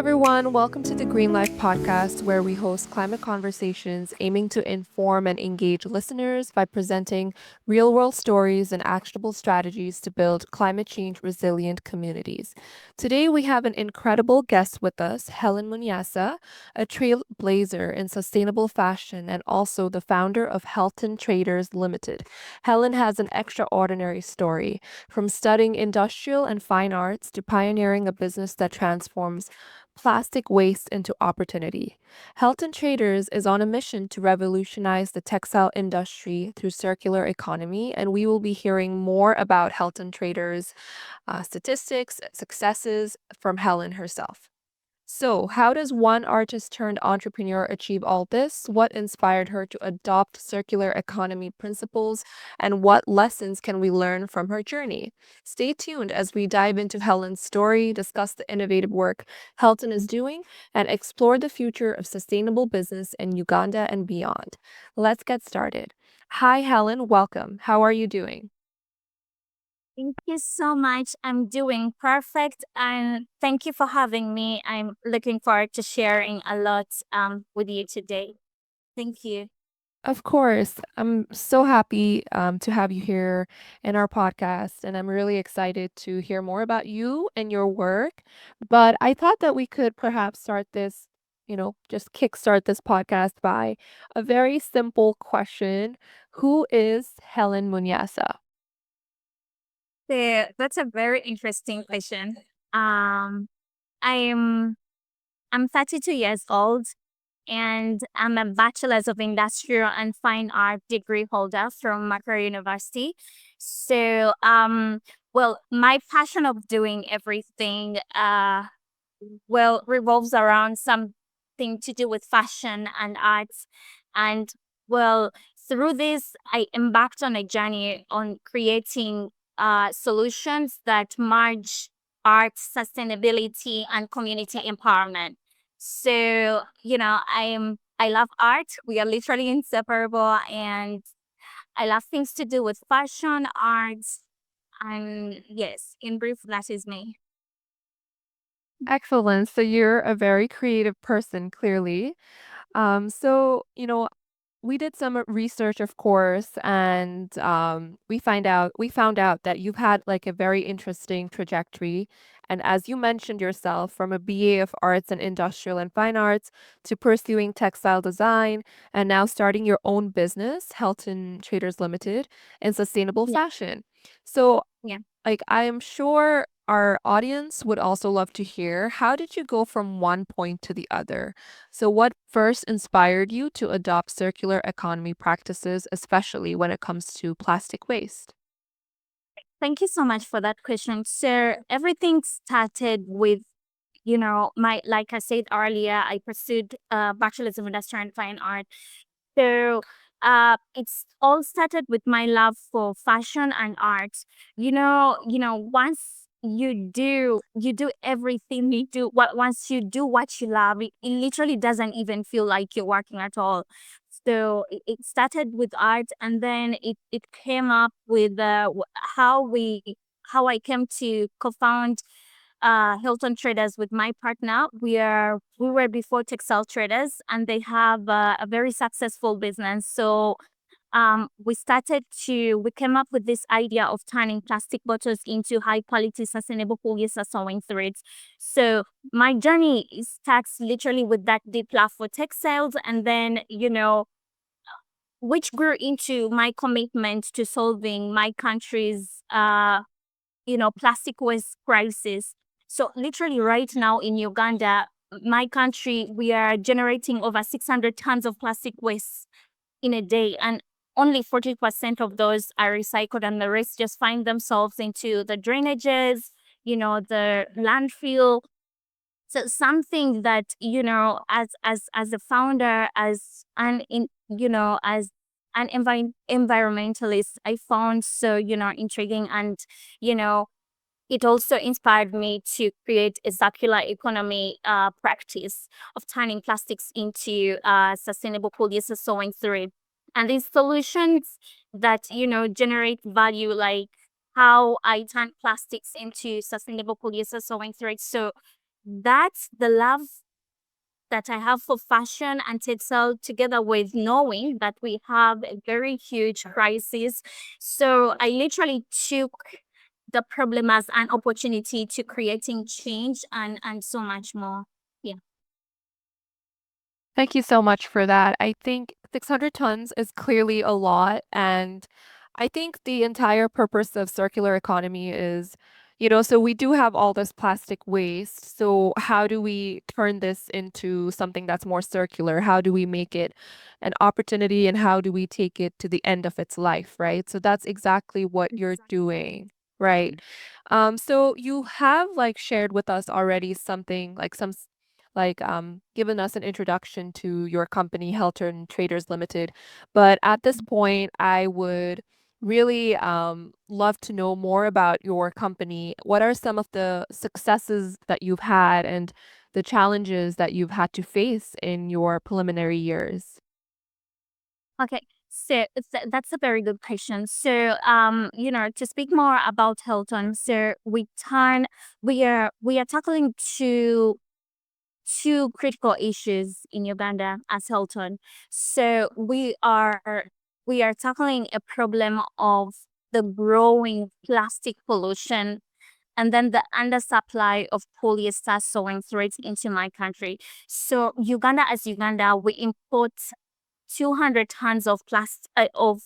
everyone. Welcome to the Green Life podcast, where we host climate conversations aiming to inform and engage listeners by presenting real world stories and actionable strategies to build climate change resilient communities. Today, we have an incredible guest with us, Hellen Munyasa, a trailblazer in sustainable fashion and also the founder of Helton Traders Ltd. Hellen has an extraordinary story, from studying industrial and fine arts to pioneering a business that transforms plastic waste into opportunity. Helton Traders is on a mission to revolutionize the textile industry through circular economy, and we will be hearing more about Helton Traders' statistics, successes from Helen herself. So, how does one artist turned entrepreneur achieve all this? What inspired her to adopt circular economy principles? And what lessons can we learn from her journey? Stay tuned as we dive into Helen's story, discuss the innovative work Helton is doing, and explore the future of sustainable business in Uganda and beyond. Let's get started. Hi, Helen. Welcome. How are you doing? Thank you so much. I'm doing perfect, and thank you for having me. I'm looking forward to sharing a lot with you today. Thank you. Of course. I'm so happy to have you here in our podcast, and I'm really excited to hear more about you and your work. But I thought that we could perhaps start this, just kickstart this podcast by a very simple question. Who is Helen Munyasa? That's a very interesting question. Um, I'm I'm 32 years old, and I'm a bachelor's of industrial and fine art degree holder from Macquarie University. So, well, my passion of doing everything revolves around something to do with fashion and arts. And well, through this, I embarked on a journey on creating solutions that merge art, sustainability, and community empowerment. So, I love art. We are literally inseparable, and I love things to do with fashion, arts, and yes, in brief, that is me. Excellent. So you're a very creative person, clearly. So, we did some research, of course, and we found out that you've had like a very interesting trajectory. And as you mentioned yourself, from a BA of Arts and Industrial and Fine Arts to pursuing textile design and now starting your own business, Helton Traders Limited, in sustainable Yeah, fashion. So yeah. I am sure our audience would also love to hear, how did you go from one point to the other? So, what first inspired you to adopt circular economy practices, especially when it comes to plastic waste? Thank you so much for that question. So everything started with, my like I said earlier, I pursued a bachelor's of industrial and fine art. So it's all started with my love for fashion and art. Once you do everything you do, what once you do what you love, it literally doesn't even feel like you're working at all. So it started with art, and then it came up with how I came to co-found Hilton Traders with my partner. We were before textile traders, and they have a very successful business. So we came up with this idea of turning plastic bottles into high quality sustainable polyester sewing threads. So my journey starts literally with that deep love for textiles, and then which grew into my commitment to solving my country's plastic waste crisis. So literally right now in Uganda, my country, we are generating over 600 tons of plastic waste in a day, and only 40% of those are recycled, and the rest just find themselves into the drainages, the landfill. So something that, as a founder, as an in as an environmentalist, I found so intriguing, and you know it also inspired me to create a circular economy practice of turning plastics into sustainable polyester sewing thread. And these solutions that, generate value, like how I turn plastics into sustainable polyester sewing thread. So that's the love that I have for fashion and textile, together with knowing that we have a very huge crisis. So I literally took the problem as an opportunity to creating change and so much more. Yeah. Thank you so much for that. I think 600 tons is clearly a lot. And I think the entire purpose of circular economy is, so we do have all this plastic waste. So, how do we turn this into something that's more circular? How do we make it an opportunity and how do we take it to the end of its life, right? So, that's exactly what you're doing. Right. So you have like shared with us already something like given us an introduction to your company, Helton Traders Limited. But at this point, I would really love to know more about your company. What are some of the successes that you've had and the challenges that you've had to face in your preliminary years? Okay. So that's a very good question. So, to speak more about Hilton, so we are tackling two critical issues in Uganda as Hilton. So we are tackling a problem of the growing plastic pollution and then the undersupply of polyester sewing threads into my country. So Uganda, as Uganda, we import 200 tons of of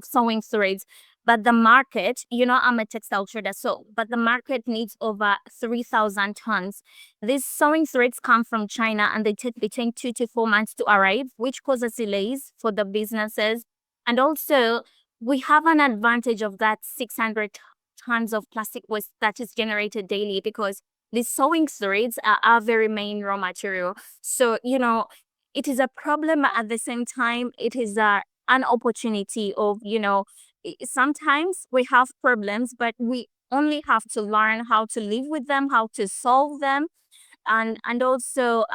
sewing threads, but the market, I'm a textile trader, so but the market needs over 3,000 tons. These sewing threads come from China and they take between 2 to 4 months to arrive, which causes delays for the businesses. And also, we have an advantage of that 600 tons of plastic waste that is generated daily, because these sewing threads are our very main raw material. So, it is a problem, at the same time it is an opportunity of, sometimes we have problems, but we only have to learn how to live with them, how to solve them. And also,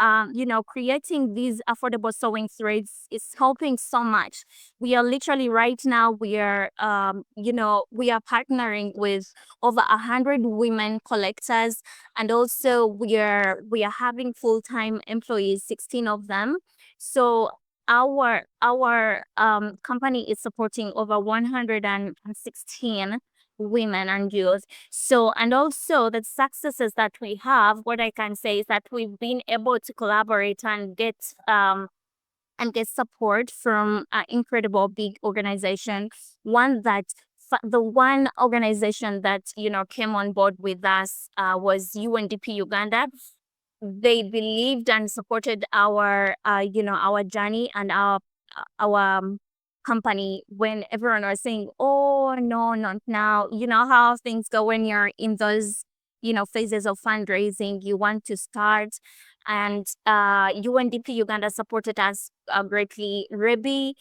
creating these affordable sewing threads is helping so much. We are literally, right now, we are partnering with over 100 women collectors. And also, we are having full-time employees, 16 of them. So our company is supporting over 116 women and youth. So, and also the successes that we have, what I can say is that we've been able to collaborate and get support from an incredible big organization. The one organization that, came on board with us was UNDP Uganda. They believed and supported our journey and our company, when everyone was saying, oh no, not now. You know how things go when you're in those, phases of fundraising, you want to start. And UNDP Uganda supported us greatly. Ruby,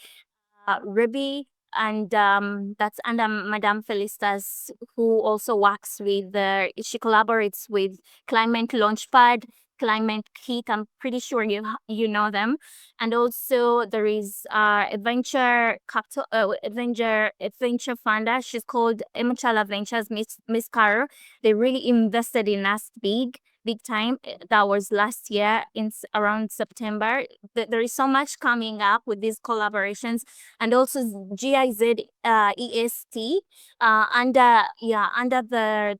and that's under Madame Felicitas, who also works with she collaborates with Climate Launchpad, Climate Kit. I'm pretty sure you know them. And also there is a venture funder. She's called Emuchala Ventures, Miss Caro. They really invested in us big time. That was last year in around September. There is so much coming up with these collaborations. And also GIZ EST under the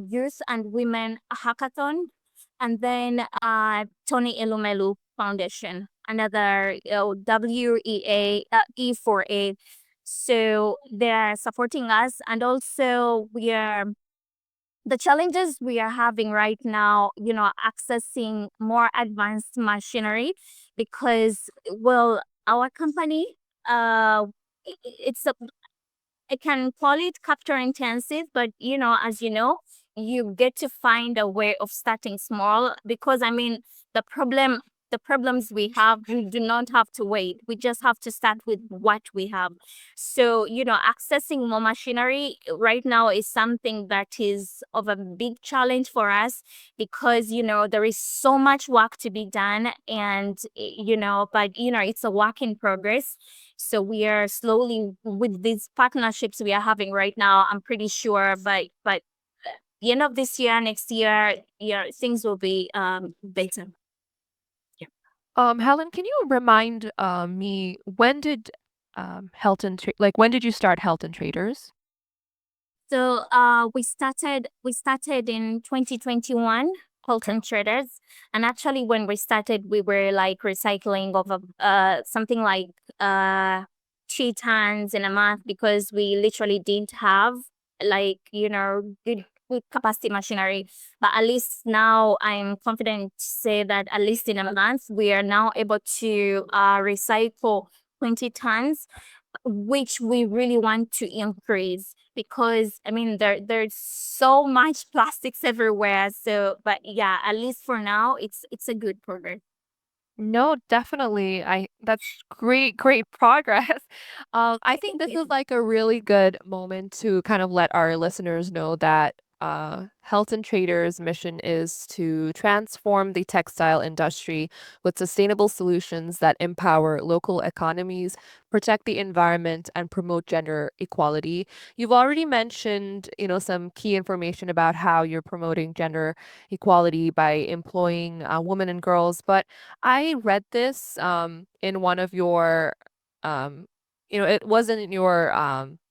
Youth and Women Hackathon. And then Tony Elumelu Foundation, another WEA E4A. So they're supporting us. And also the challenges we are having right now, accessing more advanced machinery, because, well, our company, it's a I can call it capital intensive, but as you know, you get to find a way of starting small, because I mean, the problem the problems we have, we do not have to wait. We just have to start with what we have. So, accessing more machinery right now is something that is of a big challenge for us, because, there is so much work to be done, and, but, it's a work in progress. So we are slowly, with these partnerships we are having right now, I'm pretty sure, but the end of this year, next year, things will be better. Helen, can you remind me when did when did you start Helton Traders? So we started in 2021, Helton Traders, and actually when we started, we were like recycling of something like uh 2 tons in a month because we literally didn't have like good capacity machinery. But at least now I'm confident to say that at least in a month we are now able to recycle 20 tons, which we really want to increase because I mean there's so much plastics everywhere. So but yeah, at least for now it's a good progress. No, definitely. That's great progress. I think Thank this you. is like a really good moment to kind of let our listeners know that Helton Traders' mission is to transform the textile industry with sustainable solutions that empower local economies, protect the environment, and promote gender equality. You've already mentioned, some key information about how you're promoting gender equality by employing women and girls, but I read this in one of your um it wasn't in your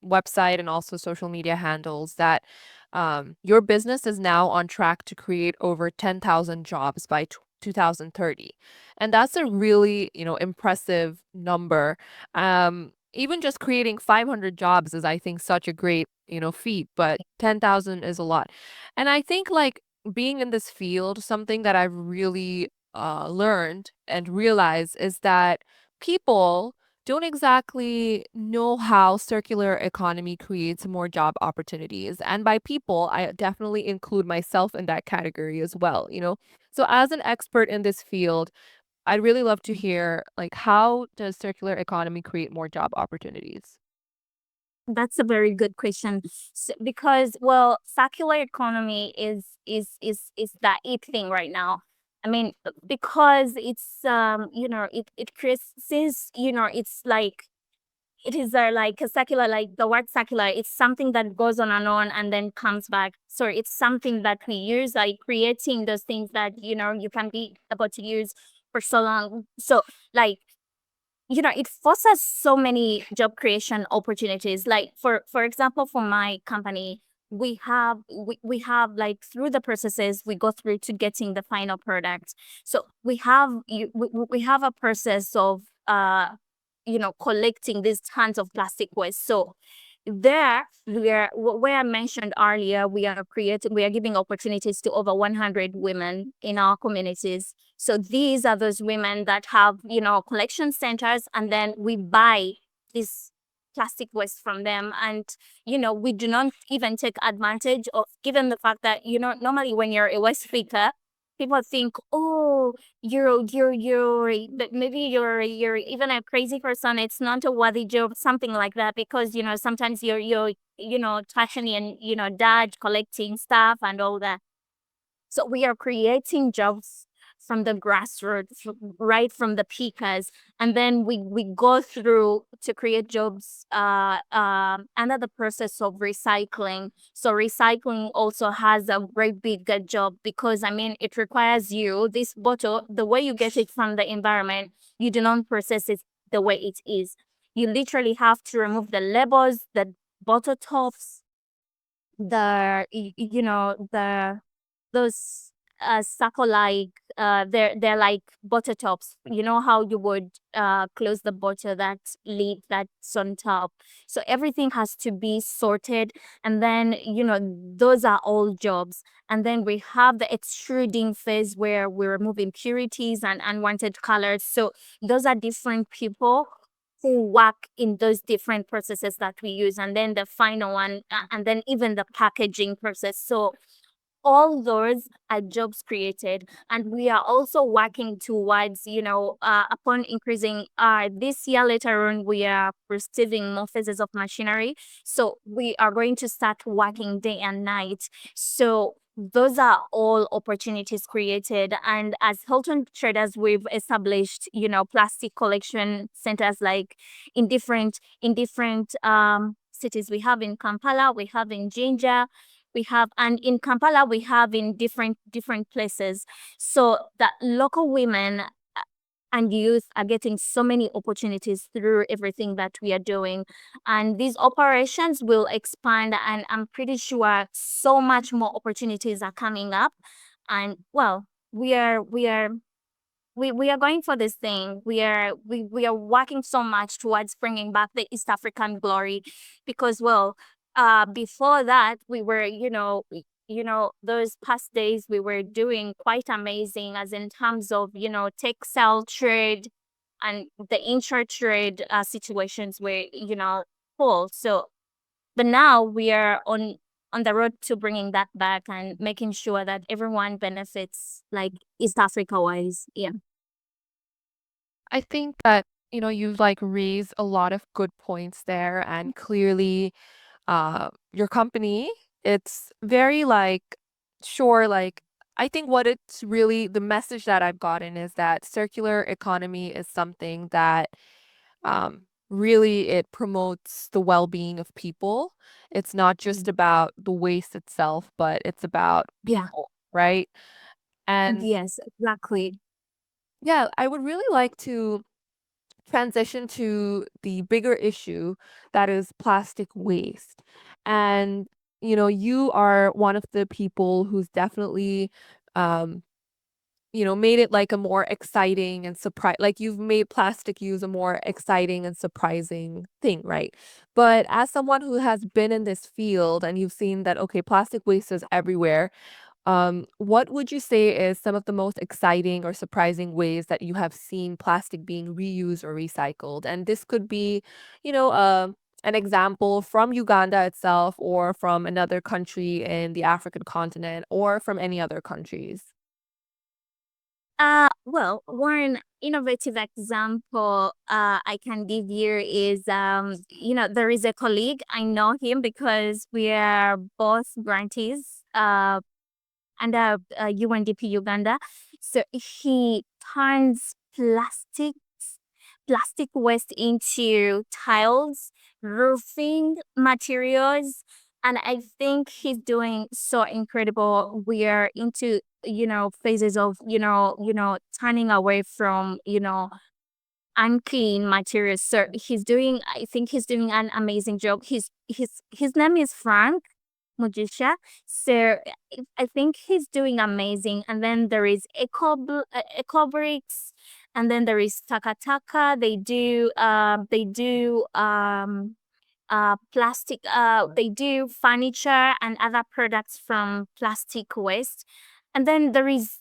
website and also social media handles that your business is now on track to create over 10,000 jobs by 2030. And that's a really, impressive number. Even just creating 500 jobs is, I think, such a great, feat, but 10,000 is a lot. And I think like being in this field, something that I've really learned and realized is that people don't exactly know how circular economy creates more job opportunities. And by people, I definitely include myself in that category as well. So as an expert in this field, I'd really love to hear like how does circular economy create more job opportunities? That's a very good question. Because well, circular economy is that it thing right now. I mean, because it's it creates, since it's like it is like a circular, like the word circular, it's something that goes on and then comes back. So it's something that we use, like creating those things that you can be able to use for so long. So like it fosters so many job creation opportunities. Like for example, for my company, we have like through the processes we go through to getting the final product. So we have a process of collecting these tons of plastic waste. So there we are, where I mentioned earlier, we are giving opportunities to over 100 women in our communities. So these are those women that have collection centers, and then we buy this plastic waste from them. And we do not even take advantage of, given the fact that normally when you're a waste picker, people think, oh, that maybe you're even a crazy person, it's not a worthy job, something like that, because sometimes you're trashing and dad collecting stuff and all that. So we are creating jobs from the grassroots, right from the pickers, and then we go through to create jobs under the process of recycling. So recycling also has a very big job, because I mean it requires you, this bottle, the way you get it from the environment, you do not process it the way it is. You literally have to remove the labels, the bottle tops, the those sucker like they're like butter tops. You know how you would close the butter, that lid that's on top. So everything has to be sorted, and then those are all jobs. And then we have the extruding phase where we remove impurities and unwanted colors. So those are different people who work in those different processes that we use, and then the final one, and then even the packaging process. So all those are jobs created, and we are also working towards upon increasing this year, later on we are receiving more phases of machinery, so we are going to start working day and night. So those are all opportunities created. And as Helton Traders, we've established plastic collection centers, like in different cities. We have in Kampala, we have in Jinja, We have, and in Kampala, we have in different places. So that local women and youth are getting so many opportunities through everything that we are doing. And these operations will expand, and I'm pretty sure so much more opportunities are coming up. And well, we are going for this thing. We are working so much towards bringing back the East African glory, because well, before that we were, those past days we were doing quite amazing, as in terms of, textile trade and the intra trade situations were, full. So but now we are on the road to bringing that back and making sure that everyone benefits, like East Africa wise. Yeah. I think that, you've like raised a lot of good points there, and clearly your company, it's very like sure, like I think what it's really the message that I've gotten is that circular economy is something that really it promotes the well-being of people. It's not just Mm. about the waste itself, but it's about Yeah. people, right? And Yes, exactly. yeah, I would really like to transition to the bigger issue that is plastic waste. And, you are one of the people who's definitely, um, made it like a more exciting and surprise, like you've made plastic use a more exciting and surprising thing, right? But as someone who has been in this field and you've seen that, okay, plastic waste is everywhere, what would you say is some of the most exciting or surprising ways that you have seen plastic being reused or recycled? And this could be, you know, uh, an example from Uganda itself, or from another country in the African continent, or from any other countries. Well, one innovative example I can give you is, there is a colleague. I know him because we are both grantees under UNDP Uganda. So he turns plastic waste into tiles, roofing materials, and I think he's doing so incredible. We are into, phases of, turning away from, unclean materials. So I think he's doing an amazing job. His name is Frank Mujisha. So I think he's doing amazing. And then there is Ecobricks, and then there is Takataka. They do furniture and other products from plastic waste. And then there is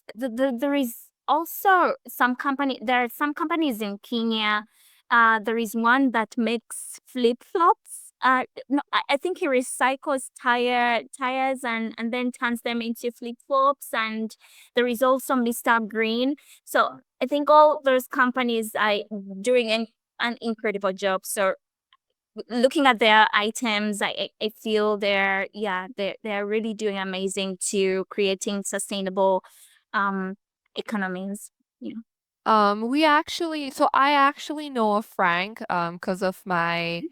also there are some companies in Kenya. There is one that makes flip-flops. No, I think he recycles tires and then turns them into flip-flops. And there is also Mr. Green. So I think all those companies are doing an incredible job. So looking at their items, I feel they're really doing amazing to creating sustainable um economies. Yeah. So I actually know of Frank, because of my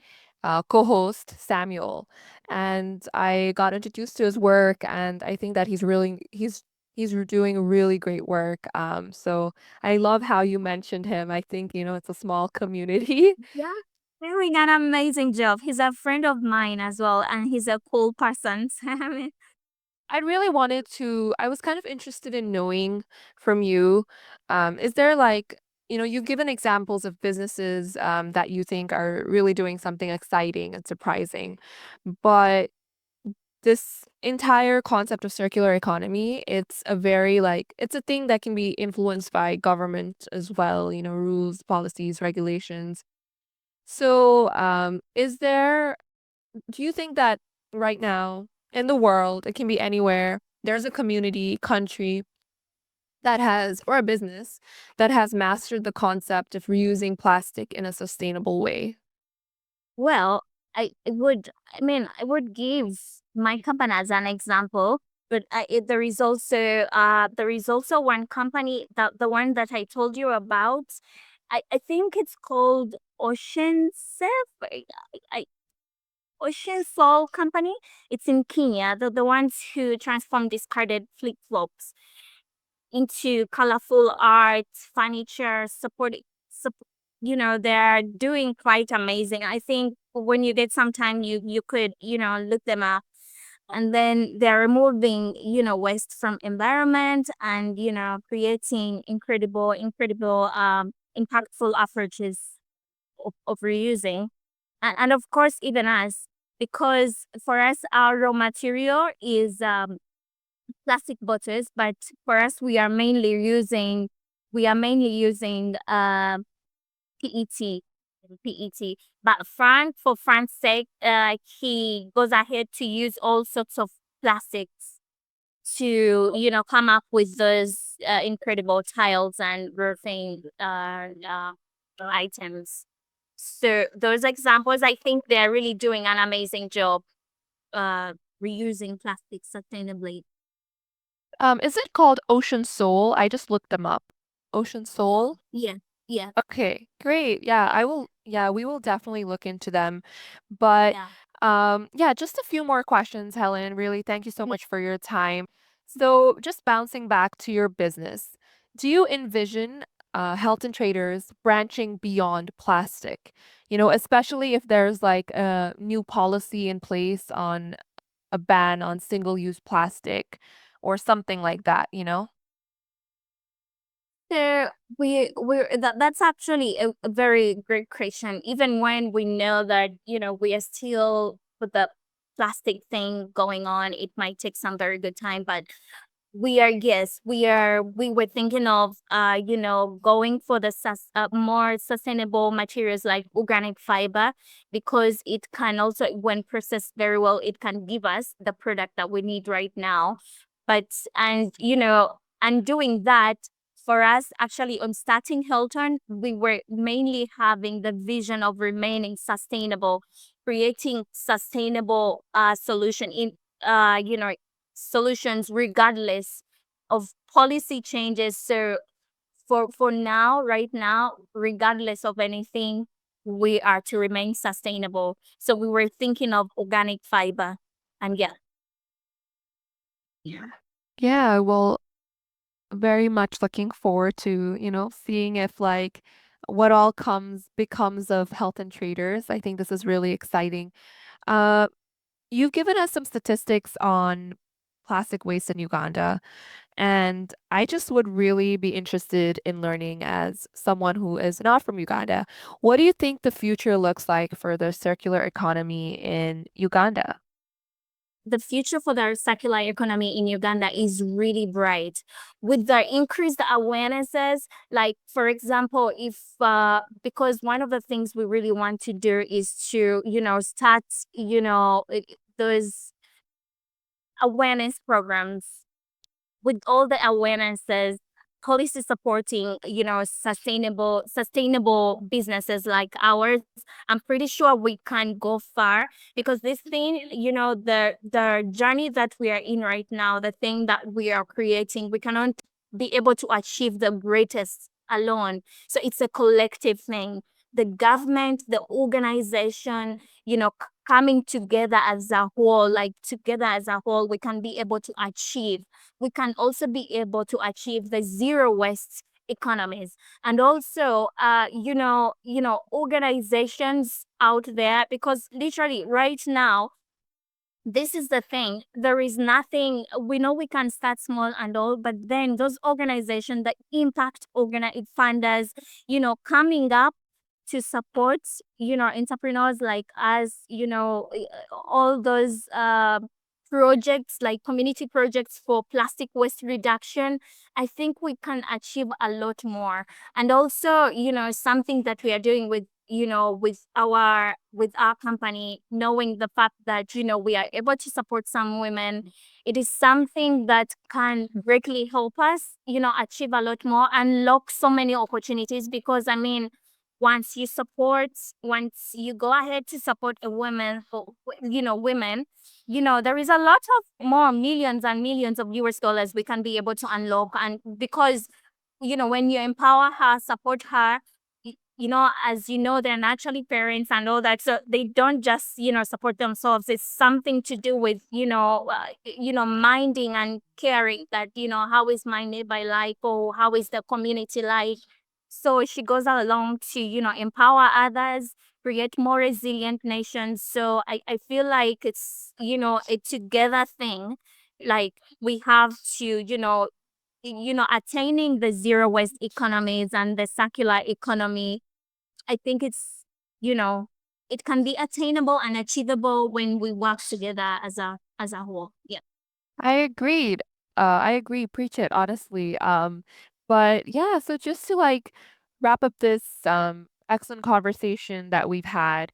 co-host Samuel, and I got introduced to his work, and I think that he's doing really great work. So I love how you mentioned him. I think, it's a small community. Yeah, doing an amazing job. He's a friend of mine as well, and he's a cool person. I mean, I was kind of interested in knowing from you, is there like, you've given examples of businesses that you think are really doing something exciting and surprising, but this entire concept of circular economy, it's a very like, it's a thing that can be influenced by government as well, rules, policies, regulations. So, do you think that right now in the world, it can be anywhere, there's a community, country that has, or a business that has mastered the concept of reusing plastic in a sustainable way? well, I would give my company as an example, but there is also one company, that the one that I told you about. I think it's called Ocean Safe. Ocean Soul Company. It's in Kenya. They're the ones who transform discarded flip flops into colorful art, furniture, sup- they're doing quite amazing. I think when you get some time, you could, look them up. And then they're removing, waste from environment and, creating impactful approaches of reusing. And of course, even us, because for us, our raw material is plastic bottles, but for us, we are mainly using PET. PET. But for Fran's sake, he goes ahead to use all sorts of plastics to, come up with those incredible tiles and roofing items. So those examples, I think they're really doing an amazing job uh, reusing plastic sustainably. Is it called Ocean Soul? I just looked them up. Ocean Soul? Yeah, yeah, Okay, great. Yeah, we will definitely look into them. But yeah, yeah, just a few more questions, Helen. Really, thank you so yeah. much for your time. So, just bouncing back to your business, do you envision Helton Traders branching beyond plastic? Especially if there's like a new policy in place on a ban on single-use plastic or something like that? So that's actually a very great question. Even when we know that we are still with the plastic thing going on, it might take some very good time, but we were thinking of going for the more sustainable materials like organic fiber, because it can also, when processed very well, it can give us the product that we need right now. But and doing that, for us, actually, on starting Hilton, we were mainly having the vision of remaining sustainable, creating sustainable solutions regardless of policy changes. So for now, right now, regardless of anything, we are to remain sustainable. So we were thinking of organic fiber, and yeah. Yeah. Yeah, well, very much looking forward to, seeing if like what all comes becomes of health and traders. I think this is really exciting. Uh, you've given us some statistics on plastic waste in Uganda, and I just would really be interested in learning as someone who is not from Uganda. What do you think the future looks like for the circular economy in Uganda? The future for the circular economy in Uganda is really bright with the increased awarenesses. Like, for example, if because one of the things we really want to do is to, start, those awareness programs with all the awarenesses, policy supporting, sustainable businesses like ours. I'm pretty sure we can go far, because this thing, the journey that we are in right now, the thing that we are creating, we cannot be able to achieve the greatest alone. So it's a collective thing. The government, the organization, coming together as a whole, we can be able to achieve. We can also be able to achieve the zero waste economies. And also organizations out there, because literally right now, this is the thing, there is nothing. We know we can start small and all, but then those organizations, the impact funders, coming up to support entrepreneurs like us, all those projects, like community projects for plastic waste reduction. I think we can achieve a lot more. And also, something that we are doing with, with our company, knowing the fact that we are able to support some women, it is something that can greatly help us achieve a lot more, unlock so many opportunities. Because I mean, once you go ahead to support a woman, for women, there is a lot of more millions and millions of US dollars we can be able to unlock. And because when you empower her, support her, as you know, they're naturally parents and all that. So they don't just, support themselves. It's something to do with, minding and caring that, how is my neighbor like, or how is the community like. So she goes along to, empower others, create more resilient nations. So I feel like it's, a together thing. Like we have to, attaining the zero waste economies and the circular economy. I think it's, you know, it can be attainable and achievable when we work together as a whole. Yeah. I agreed. I agree. Preach it, honestly. But yeah, so just to like wrap up this excellent conversation that we've had,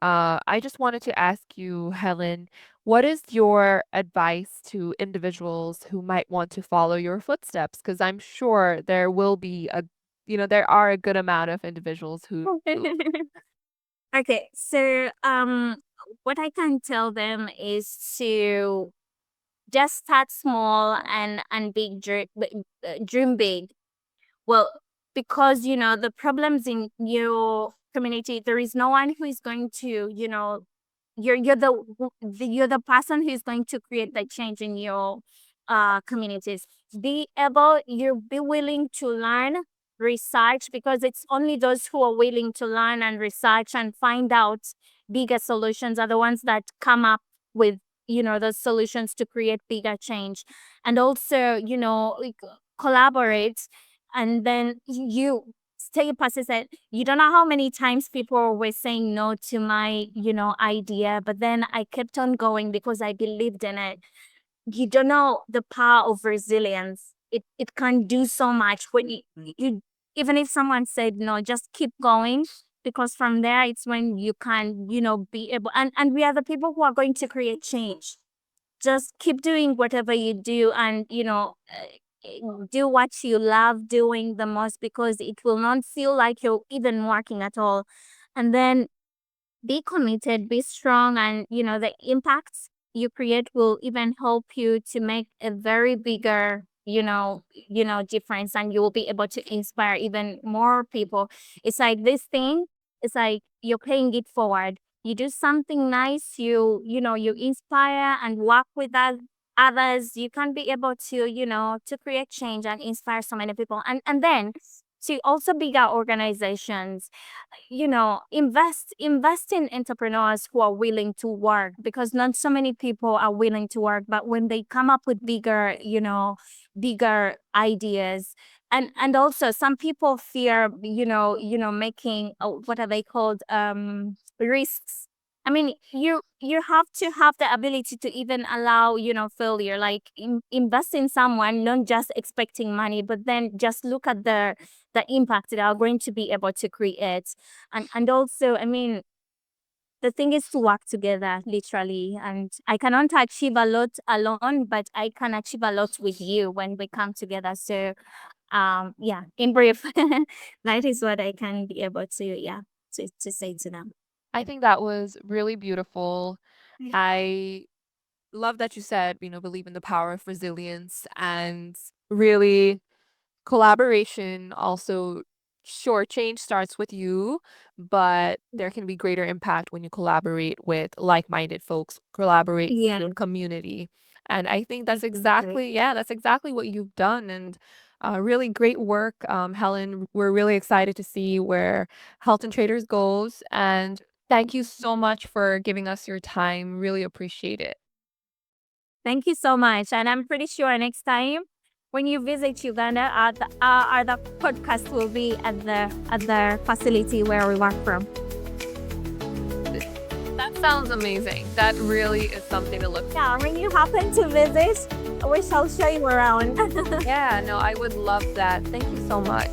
I just wanted to ask you, Helen, what is your advice to individuals who might want to follow your footsteps? Because I'm sure there will be there are a good amount of individuals who. Okay, so what I can tell them is to just start small and dream big. Well, because the problems in your community, there is no one who is going to, you're the person who's going to create the change in your communities. Be willing to learn, research, because it's only those who are willing to learn and research and find out bigger solutions are the ones that come up with those solutions to create bigger change. And also, like, collaborate, and then you stay persistent. You don't know how many times people were saying no to my idea, but then I kept on going because I believed in it. You don't know the power of resilience. It can do so much when you even if someone said no, just keep going, because from there it's when you can be able, and we are the people who are going to create change. Just keep doing whatever you do, and do what you love doing the most, because it will not feel like you're even working at all. And then be committed, be strong, and the impacts you create will even help you to make a very bigger difference, and you will be able to inspire even more people. It's like this thing, it's like you're paying it forward. You do something nice, you inspire and work with others, you can be able to to create change and inspire so many people. And then to also bigger organizations, invest in entrepreneurs who are willing to work, because not so many people are willing to work, but when they come up with bigger ideas. And also some people fear making, what are they called, risks. I mean, you have to have the ability to even allow failure. Like, invest in someone, not just expecting money, but then just look at the impact they are going to be able to create. And also, I mean, the thing is to work together, literally. And I cannot achieve a lot alone, but I can achieve a lot with you when we come together. So yeah, in brief, that is what I can be able to, yeah, to say to them. I think that was really beautiful. I love that you said, believe in the power of resilience and really collaboration also. Sure, change starts with you, but there can be greater impact when you collaborate with like-minded folks, collaborate Yeah, in community. And I think that's exactly. exactly, yeah, that's exactly what you've done. And really great work, Helen. We're really excited to see where Helton Traders goes. And thank you so much for giving us your time. Really appreciate it. Thank you so much. And I'm pretty sure next time when you visit Uganda, the podcast will be at the facility where we work from. That sounds amazing. That really is something to look for. Yeah, when you happen to visit, we shall show you around. Yeah, no, I would love that. Thank you so much.